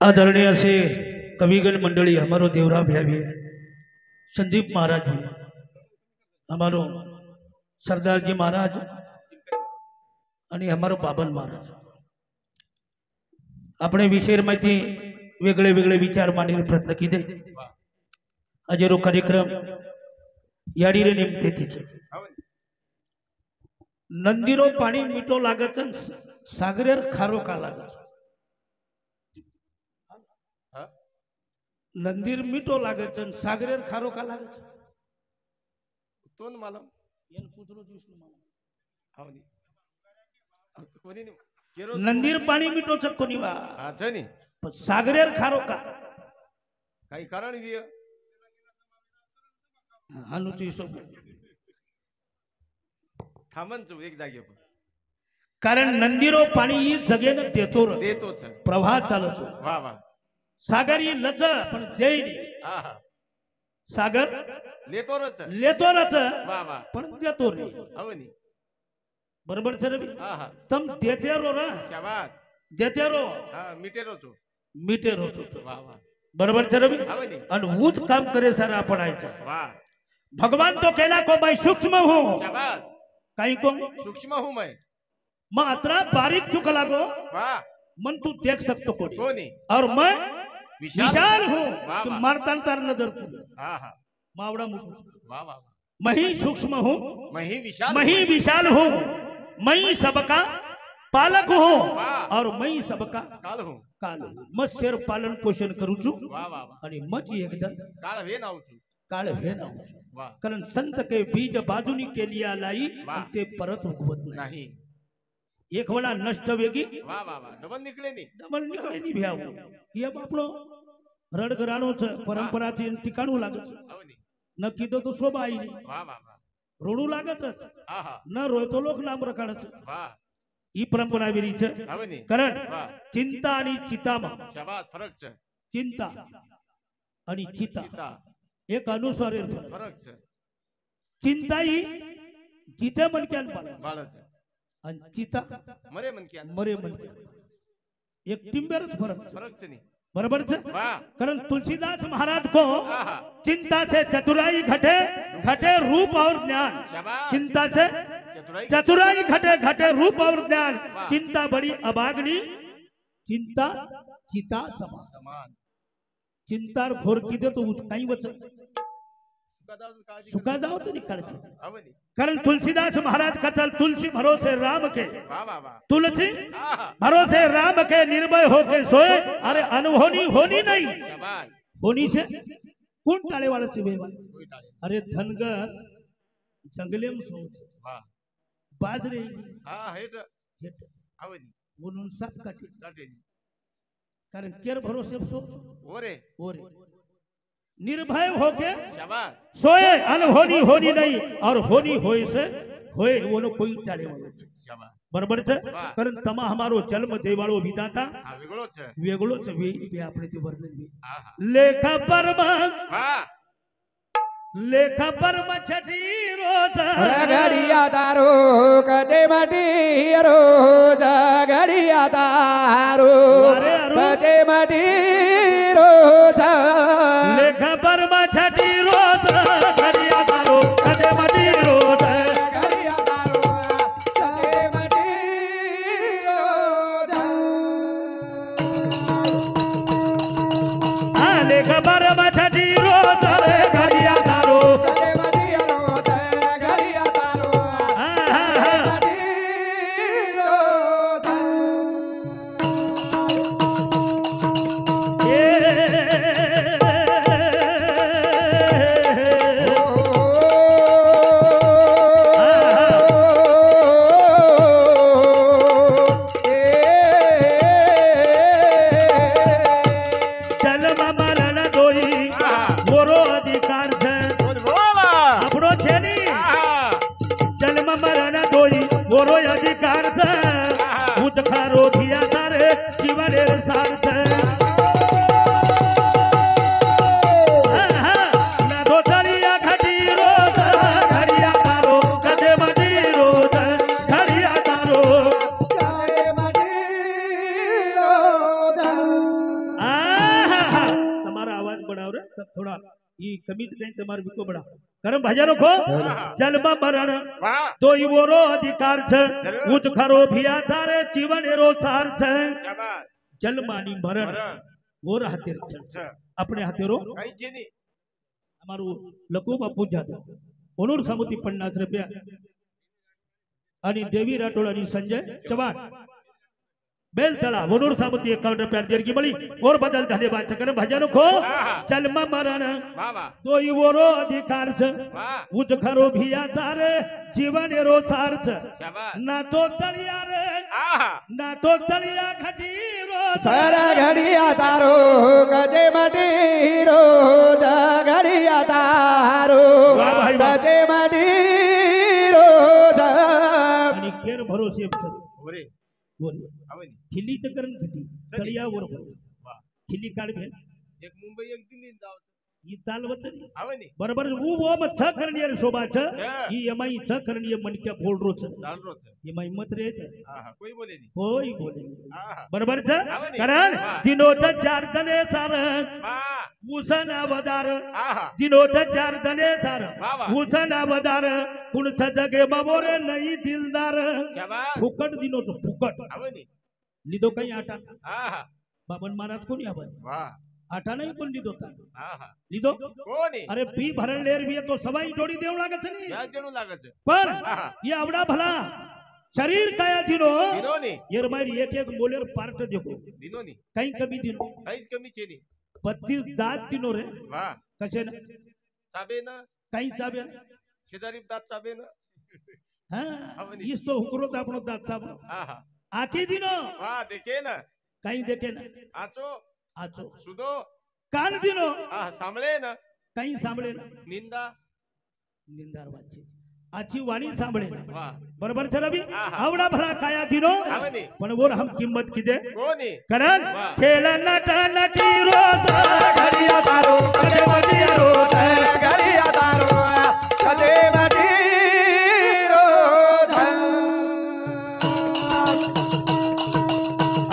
आदरणीय असे कविगण मंडली हमारो देवरा भैया भी है, संदीप महाराज भी है, हमारो सरदार जी महाराज आणि हमारो बाबन महाराज अपने विषय माहिती वेगळे वेगळे विचार मांडण्याचा प्रयत्न किते अजरो कार्यक्रम याडीरे नेमते तिचे नंदीरो पाणी मिठो लागत सागरेर खारो का लागत नंदीर मिठो लागत सागरेर खारो का लागत तोन मालम येन कुतरो जुसनो मालम आवनी कोणी नंदीर पाणी मिठो कोणी वा हा जनी पण सागरेर खारो का काही कारण विय हानुची सब थांबन चो एक जागे पर कारण नंदीरो पाणी जगेन देतो देतो छ प्रवाह चालतो वाह वाह सागर ही लच पण देई हा हा सागर लेतो रच लेतो रच वाह वाह पण देतो रे आवनी बरोबर छ रे हा हा तम देते रो रा शाबाश देते रो हा मिटेरो छो मीटे रो छो वाह वाह बरोबर छ रे आवनी आणि ऊच काम करे सर आपण आयचं वाह भगवान तो कहला को भाई सूक्ष्म हूं शाबाश काही को सूक्ष्म हूं मैं मात्रा बारीक चुक लागो वाह मन तू देख सकतो कोणी कोणी और मैं विशाल हूं वाह, कि वाह। मारतान तार नजर पुढे हा हा मावड़ा मुकुट वाह वाह मैं ही सूक्ष्म हूं मैं ही विशाल मैं ही विशाल हूं मैं ही सबका पालक हूं वाह। और मैं ही सबका काल हूं काल हूं. मग शेर पालन पोषण करू छु वाह वाह वाह आणि मग एकदम काळ वे नाव छू काळ हे नाव छु. वाह कारण संत के बीज बाजूनी केली लाई वाह. आणि ते परत उगवत नाही नाही एक वेळा नष्ट वेगी वाह वाह वाह डबल निकले नी डबल निकळे नी भ्याव ये आपलो रडगराणो छ परंपराची ठिकाणू लागत आवनी नक्की तो शोभा आई वाह वाह वाह रोडू लागतच हा हा न रोयतो लोक नाम रकाडच वाह ही परंपरा विरीच आवनी कारण वाह चिंता आणि चितामा शाबाश फरक छ चिंता आणि चिता सीता एक अनुस्वार फरक फरक छ चिंता ही जिथे मनक्यान पाला बाळच आणि चिता मरे मन की मरे मनक्यान एक टिंबेरच फरक छ. फरक छ नी बरोबर छ वाह कारण तुलसीदास महाराज को हा हा चिंता से चतुराई घटे घटे रूप और ज्ञान शाबाश चिंता से चतुराई चतुराई घटे घटे रूप और ज्ञान वाह. चिंता बड़ी अभागनी चिंता चिता समान समान चिंतार घोर किदे तो काही वच सुखदास काळजी सुका जाओ तो निकालचे आवनी कारण तुलसीदास महाराज कथल तुलसी भरोसे राम के वाह वाह वाह तुलसी हा हा भरोसे राम के निर्भय होके सोए अरे अनहोनी होनी नहीं शाबाश होनी से कौन टाळे वाला से बेवा कोई टाळे अरे धनगर जंगले में सोच वाह बाजरे हा हेट हेट आवनी म्हणून साप काटे काटे कारण केर भरोसे सोच ओरे ओरे निर्भय होके शाबाश सोए अनहोनी होनी नहीं और होनी होए से होए वो नो कोई टाळे वाला છે. शाबाश बरोबर છે वाह. कारण तमा हमारो जन्म देवाळो विधाता हा वेगळो छ वेगळो છે वे આપણે તે વર્ણન બી हा हा लेखा परम वाह लेखा परम छठी रोज घडिया दारू कदे मटी रोज घडिया दारू अरे अरे. कदे मटी रोज लेखा परम छठी रोज घरिया दारो कदे मटी रोज घडिया दारू कदे मटी रोज हा लेखा परम छठी रोज घरिया दारो कदे मटी रोज घडिया दारू हा हा हा मटी रोज जन्म मरण दोई मोरो अधिकार છે बोल बोला આપણો છે ની हा जन्म मरण दोई मोरो अधिकार છે ભૂત ખારો ધિયા તારે જીવને સાર છે ના તો ચડિયા ઘટી રોજ ઘડિયા તારો કદે મટી રોજ ઘડિયા તારો कदे मटी रोज આ बनाव रे तब थोड़ा ये कमीज कहीं तुम्हारे बिको बड़ा करम भाजा रखो जन्म मरण वाह तो ही वो अधिकार छे उच खरो भिया तारे जीवन एरो सार छे शाबाश जन्मानी मरण मरण वो हाथे रक्षण છે अपने हाथे रो કઈ છે ની हमारू लकूमा पूजा था ओनूर समुति 50 रुपया आणि देवी राठोड आणि संजय चव्हाण बेलतळा वनूर सामुती 51 रुपया देणगी मिळी और बदल धन्यवाद कर भजन खो जन्म मरण વાહ વાહ तो वरो अधिकार छ વાહ उज खरो भिया तारे जीवन एरो सार छ શાબાશ ना तो तलिया रे આહા ना तो तलिया घटी रो સર ઘડિયા તારો ગજે મટીરો ઘડિયા તારો વાહ ભાઈ વાહ. ગજે મટીરો आणि केर भरोसे छ ઓરે बोल આવે ની खिल्ली चकरण घटी तलिया वर भरोसे વાહ खिल्ली काढ भेल એક મુંબઈ એક દિલ્હી જાવ ही ताल वचन આવે ની बरोबर ऊ वो मत छ करणीय शोभा छ છે ही एमाई छ करणीय मनक्या फोडरो छ ચાલરો છે एमाई मत रे छ આહા કોઈ બોલે ની कोई बोले આહા बरोबर छ આવે ની. कारण વાહ. जिनोचा चार धने सार વાહ उसन अवदार આહા जिनोचा चार धने सार वाह, वाह. उसन अवदार कुणछ जगे बाबोरे नाही दिलदार શાબાશ फुकट दिनोचो फुकट આવે ની लिदो काही आटा આહા बाबन महाराज कोणी आपण વાહ आटा नाही कोण लिदो ता આહા लिदो કોની अरे पी भरण लेर बी तो सवाई जोडी देऊ लागत नाही વ્યાજ દેણું લાગે છે पण આહા ये आवडा भला शरीर काया दिनो દિનો ની येर मारी एक एक मोलेर पार्ट देखो દિનો ની काही कमी दिनो કઈ જ कमी છે ની 32 दात दिनो रे વાહ कसे ना ચાબે ના काही चाब्या शेजारी दात चाबे ना हा आवनी. इस तो हुकरो आपणो दात चाबो આહા आखी दिनो વાહ દેખે ना काही देखे ना આચો आचो સુધો कान दिनो આહા સાંભળે ना काही सांभळे ना નિંદા निंदार वाची आची वाणी सांभळे ना વાહ बरोबर छ रवी आहा. आवडा भला काया दिनो आवनी. पण वर हम किंमत किदे કોની कारण वाह. खेळ नट नटी रोज ઘડિયા તારો ગજે મટીરો ઘડિયા તારો ગજે મટીરો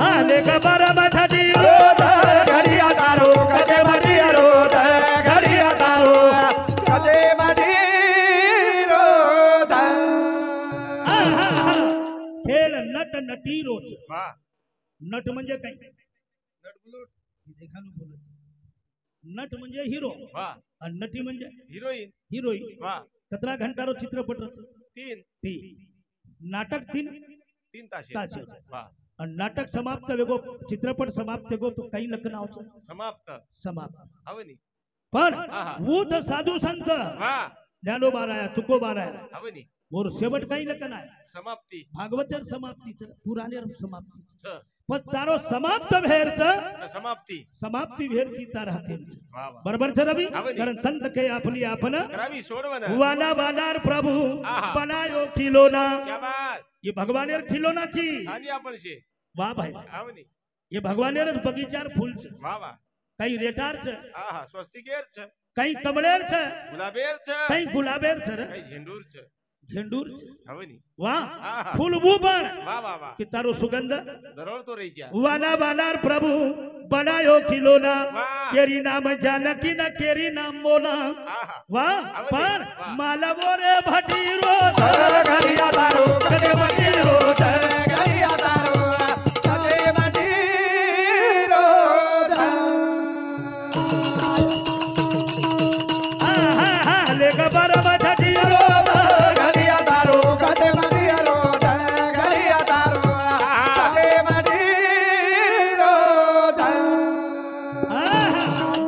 आले गबर बछटी ઘડિયા તારો ગજે મટીરો ઘડિયા તારો ગજે મટીરો खेळ नट नटी रोज વાહ नट म्हणजे काय નટબુલોટ देखानु बोलत नट म्हणजे हिरो વાહ आणि नटी म्हणजे હિરોઈન हिरोईन વાહ कतरा घंटारो चित्रपट रच तीन ती नाटक 3 तीन ताशे ताशे. वाह आणि नाटक समाप्त वेगो चित्रपट समाप्त वेगो तो काही लग्न आवचं समाप्त समाप्त आवनी पण आहा. भूत साधू संत वाह ज्ञानोबा राया तुकोबा राया आवनी और शेवट काही लग्न आहे समाप्ती भागवतर समाप्तीचं पुराणेर समाप्तीचं छ पण तारो समाप्त भेरचं समाप्ती समाप्ती भेरची तार हाती वाह वाह बरोबर छ रवी आवडी. कारण संत के आपली आपण करावी सोडवना वाना वानार प्रभु आहा. बनायो खिलोना शाबाश ये भगवानेर खिलोनाची आनी आपण शे वाह भाई आवनी ये भगवानेर बगीचार फूल छ वाह वाह काही रेटार छ आहा स्वस्तिकेर छ काही कमळेर छ गुलाबेर छ काही गुलाबेर छ रे. काही झेंडूर छ झेंडूर छ आवनी वाह आहा. फुलबू पण वाह वाह वाह कि तारो सुगंध दरोळ तो रहीच्या वाना वानार प्रभु बनायो खिलोना वाह. केरी नाम जानकी ना केरी नाम मोना आहा वाह आवडी. पण वाह. मालवो रे भटीरो ઘડિયા તારો कदे भटीरो ઘડિયા તારો ગજે મટીરો ले गबर भटीरो ઘડિયા તારો ગજે મટીરો ઘડિયા તારો ગજે મટીરો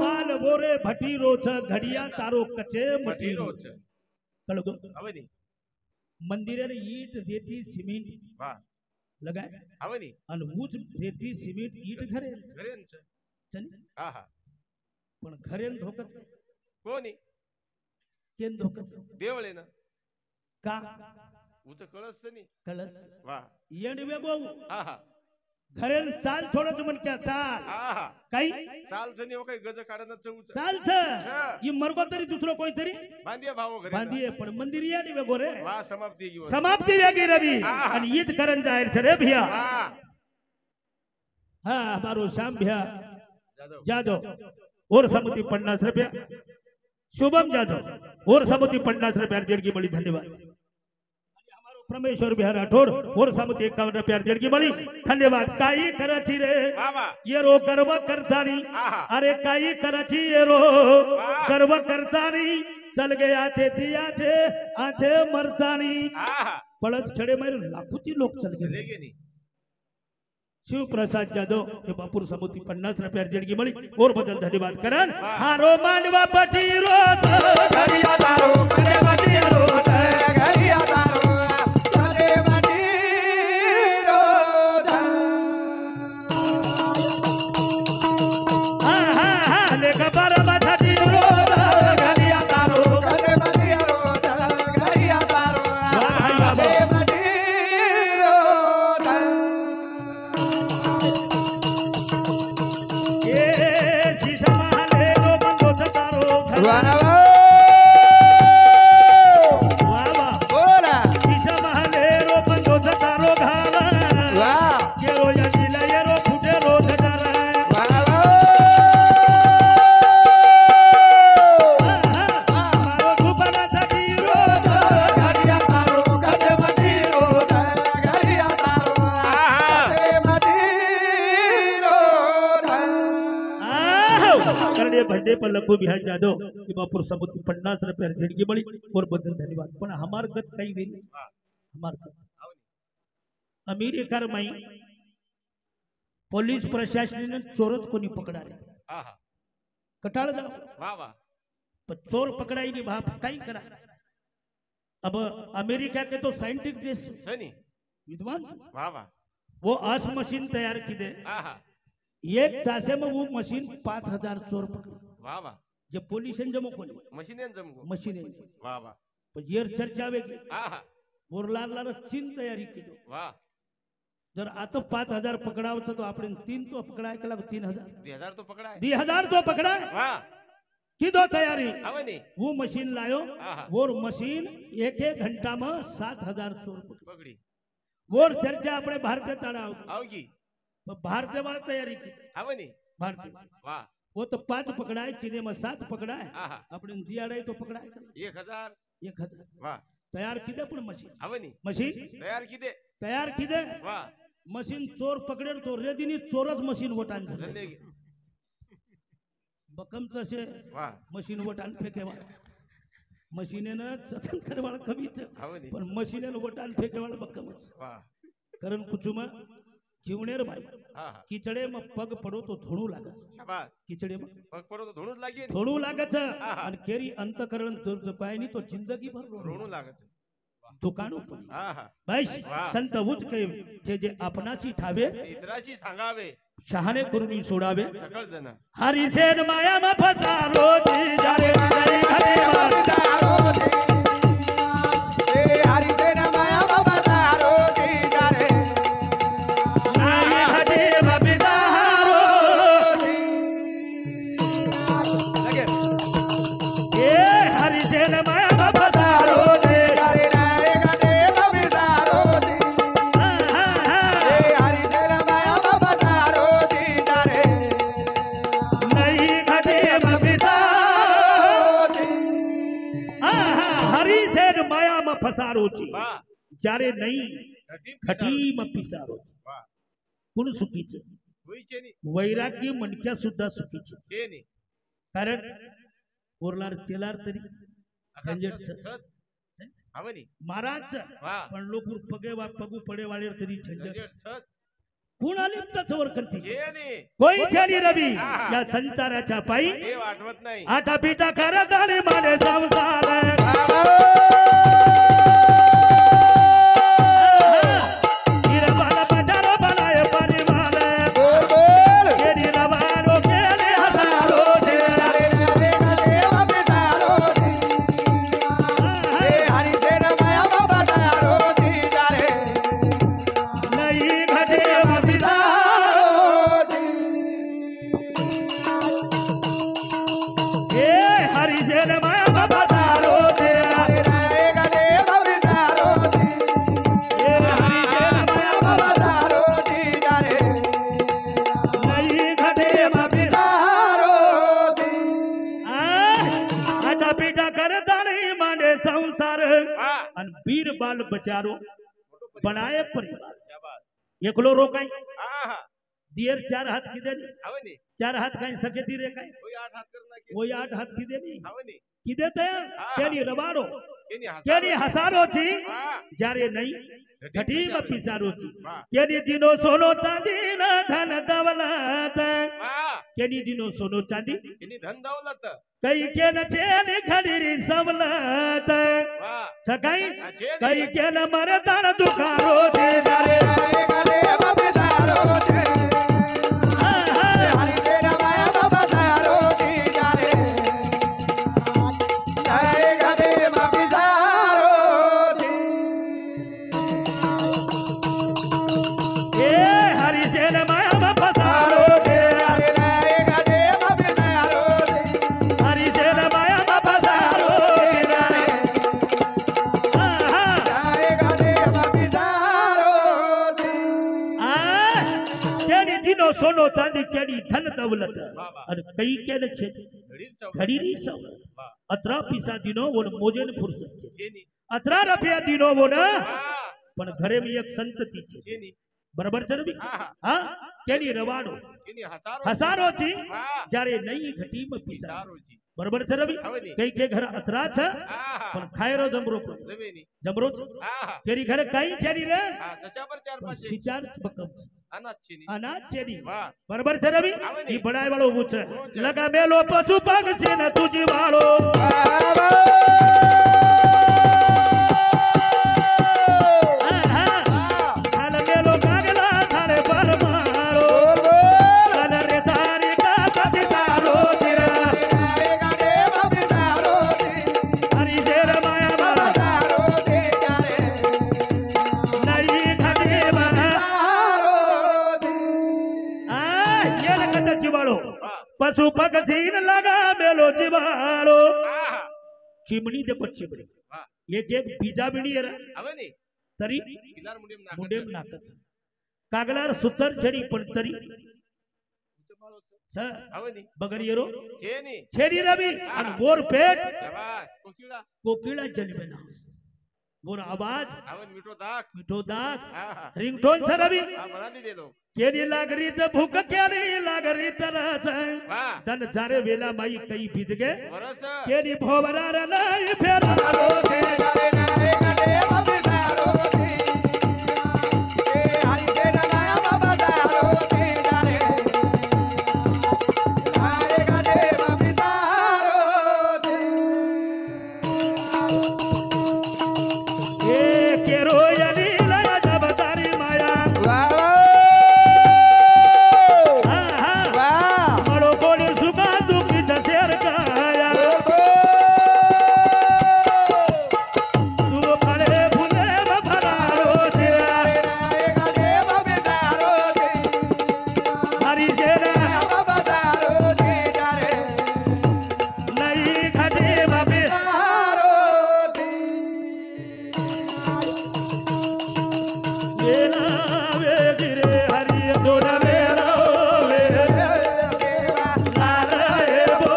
मालवो रे भटीरो छ घडिया तारो कचे मटीरो मटीरो छ कळगो आवनी मंदिरे ईट रेती सिमेंट वाह लगाय आवनी आणि ऊच रेती सिमेंट ईट घरे घरेन छ चल आहा पण घरेन धोकच कोणी केन धोकच देवळे ना का उच कळस नी कळस वाह येण वेगो आहा घरेन चाल छोडच म्हण क्या चाल आहा काही चाल जणी काही गज काढणं चौच चाल छ ई मरगो तरी दुसरो कोई तरी बांधिये भाऊ घरी बांधिये पण मंदिर येण वेगो रे वाह समाप्ती घेऊन समाप्ती वेगी रवी आहा. आणि ईद करण जाहीर छ रे भिया वाह हा मारो श्याम भैया जाधव जादव और समुद्री 50 रुपया शुभम जाधव और समुद्री 50 रुपया अर्जेंट की बड़ी धन्यवाद परमेश्वर बिहार राठौर और समुद्री 51 रुपया अर्जेंट की बड़ी धन्यवाद काही कराची रे वाह वाह ये रो गर्व करता नहीं आहा अरे काही कराची ये रो गर्व करता नहीं चल गया थे आचे मरता नहीं आहा पळस खेडे मध्ये लाखोची लोक चल गेले लेगे नहीं शिवप्रसाद जाधव हे बापूर समुद्री 50 रुपया अर्जेंट की बड़ी और बदल धन्यवाद करण हारो मांडवा पटी रोज घरिया तारो कदे माटी रोज घरिया तारो कदे माटी रोज हा ले गबर माटी रोज घरिया तारो कदे माटी रोज घरिया तारो कदे माटी रोज ये शीशा माले रो बंदो चतारो वाह वावा बोला शीशा माले रो बंदो चतारो घाला वाह ये रो या दिला ये रो फुटे रो धरा मारो दुपना तकी रोज घरिया तारो कदे माटी रोज घरिया तारो कदे माटी रोज करणे भंडे पर लखू बिहार जाधव की बापुर समुद्री 50 रुपया अर्जेंट की बड़ी और बदल धन्यवाद पण हमार गत काही वेली हमार गत अमेरिका माई पोलीस प्रशासनाने चोरच कोणी पकडा रे आहा कटाळ जाओ वाह वाह पर चोर पकड़ाई नहीं बाप कहीं करा अब अमेरिका के तो साइंटिस्ट देश सनी विद्वान वाह वाह वो आस मशीन तैयार की दे आहा एक तासे में वो मशीन 5000 चोर पकड़े वाह वाह जब पुलिस जमो कोणी मशीन जमगो मशीन वाह वाह पण येर चर्चा वेगळी आहा बोरलार चीन तयारी केली वाह जर आता 5000 पकडावचं तो आपण 3 तो पकडाय केला 3000 2000 तो पकड़ा है 2000 तो पकड़ा वाह की दो तैयारी आवनी वो मशीन लायो आहा वो मशीन एक घंटा में 7000 चोर पकड़े पकड़ी वो चर्चा अपने भारतीय ताड़ा आओगी भारतीय वाला तैयारी की आवनी भारतीय वाह वो तो 5 पकड़ा है चीने में 7 पकड़ा है आहा अपने दियाड़े तो पकड़ा है 1000 1000 वाह तैयार की दे मशीन आवनी मशीन तैयार की दे तैयार की दे वाह मशीन चोर पकड़े तो रेदीनी चोरच मशीन वटान झाले जल्दी बकमचं असे वाह मशीन वटान फेकेवा मशीनेनं जतन करवाळ कमीच आवनी पण मशीनेनं वटान फेकेवाळ बकमच वाह कारण कुचुमा जीवनेर भाई हा हा किचडे मग पग पडो तो धोणू लागत शाबाश किचडे मग पग पडो तो धोणूच लागी धोणू लागत आहा. आणि केरी अंतकरण पायनी तो जिंदगी भर रोणू लागत दुकानो हा हा भाई वाह. संत उच के जे आपणाची ठावे इतराशी सांगावे शहाणे करून सोडावे सकळ जण हरिसेन माया मा फसारो जी जारे जारे घरे वार. तारो ए हरि देन माया बाबा तारो जी जारे नाही हजे बबिदारो लगे ए हरिसेन माया मा फसारो जी जारे रे गडे बाबी तारो जी हा हा हा ए हरि देन माया बाबा तारो जी जारे नाही हजे बबिदारो हा हा हरिसेन माया मा फसारो जी वाह जारे नाही घटी खटी मा पिसारो वाह कोण चुकीचं होईचे नी वैराग्य मणक्या सुद्धा चुकीचे चे नी कारण ओरलार चेलार तरी झंझट आवनी महाराज वाह पण लोक पगे वा पगू पडे वाळे तरी झंझट झंझट सत कुणा लिप्तचवर करते चे नी कोई छेली रवी या संसाराच्या पायी देव आठवत नाही आटा पिटा करत आणि माने संसार हिरवाला बजारो बनाय परिवार बोल बोल केली रवानो केले हजारो तारो जी जारे रे गडे बाबी तारो जी ए हरि देन माया बाबा तारो जी जारे नाही घटे बबिदा ए हरी जन माया बाबा तारो दे हा અને વીર બાલ બચારો મોટો પરિવાર. બનાય પરિવાર શાબાશ. એકલો રોકાય હા હા દિયર ચાર હાથ કીધે નહીં આવે ની ચાર હાથ કાંઈ સકેતી રે કાંઈ કોઈ 8 હાથ કરી નાખે કોઈ આઠ હાથ કીધે નહીં આવે ની કીધે તે કેની રવાડો કેની હાથ કેની હસારો છી હા જ્યારે નહીં ઘટીમાં પિસારો છી વાહ કેની દીનો સોનો ચાંદી ના ધન દવલત વાહ કેની દીનો સોનો ચાંદી એની ધન દौलत કઈ કે ન છે ને ઘડીરી સવલત વાહ સકાઈ આ છે ને. કઈ કે ન મરે તાણ દુખારો છે તારે ગાલે બાબે તારો છે હા હા હરી તેરા માયા બાબા તારો જી જારે તારે ગાલે બાબે તારો જી એ હરી છે ને માયા બાપા સારો તારો છે તારે ગાલે બાબે તારો જી હરી છે ને માયા બાપા સારો તારે હા હા તારે ગાલે બાબે તારો જી આ કેની દીનો સોનો ચાંદી કેની ધન દવલત વાહ. અને કઈ કેને છે ઘડી સૌ ઘડીની સવલત વાહ અતરા પીસા દીનો વન મોજન ફુરસત છે જેની અતરા રફિયા દીનો વન વાહ પણ ઘરે બી એક સંતતિ છે જેની બરાબર છે ને બી? હા હા કેની રવાડો કેની હસારો હસારો છી વાહ જ્યારે નહીં ઘટીમાં પીસા સારું બરાબર છે રવિ હવે નહીં. કઈ કે ઘર અતરા છે હા પણ ખાયરો જમરો જમીની જમરો છે હા કેરી ઘરે કઈ છે ની રે હા ચચા પર 4-5 છે સિચાર બકમ છે અનાજ છે ની અનાજ છે ની વાહ બરાબર છે રવિ આવે ને. ઈ ભણાય વાળો ઊભું છે શું છે? લગા મેલો પશુ પગ છે ને તુજી વાળો હા હા હાલ મેલો કાગલા થારે પર મારો કલ રે તારી કા સતી તારો ચિરા હરી શેર માયા બાબા નહીં ઘટે મારા આ યેલ કત જીવાળો વાહ પશુ પગ છીન લગા મેલો જીવાળો હા ચીમણી દે પર ચીમણી વાહ એક એક બીજા બીડી એરા હવે ની તરી કિલાર મુંડેમ નાખે મુંડેમ નાખે છે કાગલાર સુતર છડી પણ તરી ચમાળો છે સર હવે ની બગરિયેરો છે ની છેડી રવિ અને મોર પેટ શાબાશ કોકીડા કોકીડા જન્મે ના મોર આવાજ હવે ની મીઠો દાખ મીઠો દાગ હા હા રિંગટોન છે રવિ હા બના દે દો કેની લાગરી છે ભૂખ કેની લાગરી તરસ વાહ ધન જારે વેલા માઈ કઈ ભીજગે વરસ કેની ભોવરા રે લઈ ફેરાલો છે એ કેરો યની લયા જબ તારી માયા હા હા મળો કોને સુકા દુખી દશેર કાયા તું ફળે ફૂલે ભરારો છે હરી શેરા નહીં ઘટે બાપે વેલા વેજી રે હરી દોડા વેલા વે લાલા એ બો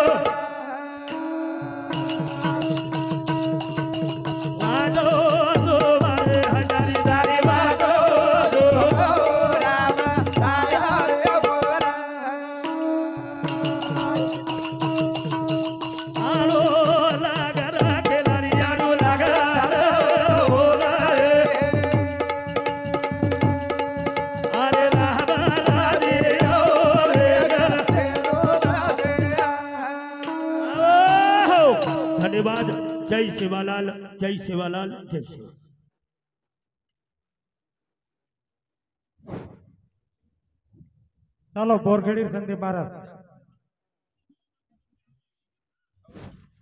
વાજો જો મારે હજારી તારી વાજો જો આલો લાગરા કેલારી આલો લાગરા ઓલા એ અરે રાધા રે ઓરે ધન્યવાદ જય સેવાલાલ જય સેવાલાલ જય સેવા ચાલો બોરખેડી સંદીપ મહારાજ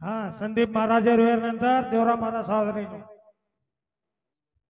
હા સંદીપ મહારાજે રોયર અંદર દેવરા માતા સાવધાની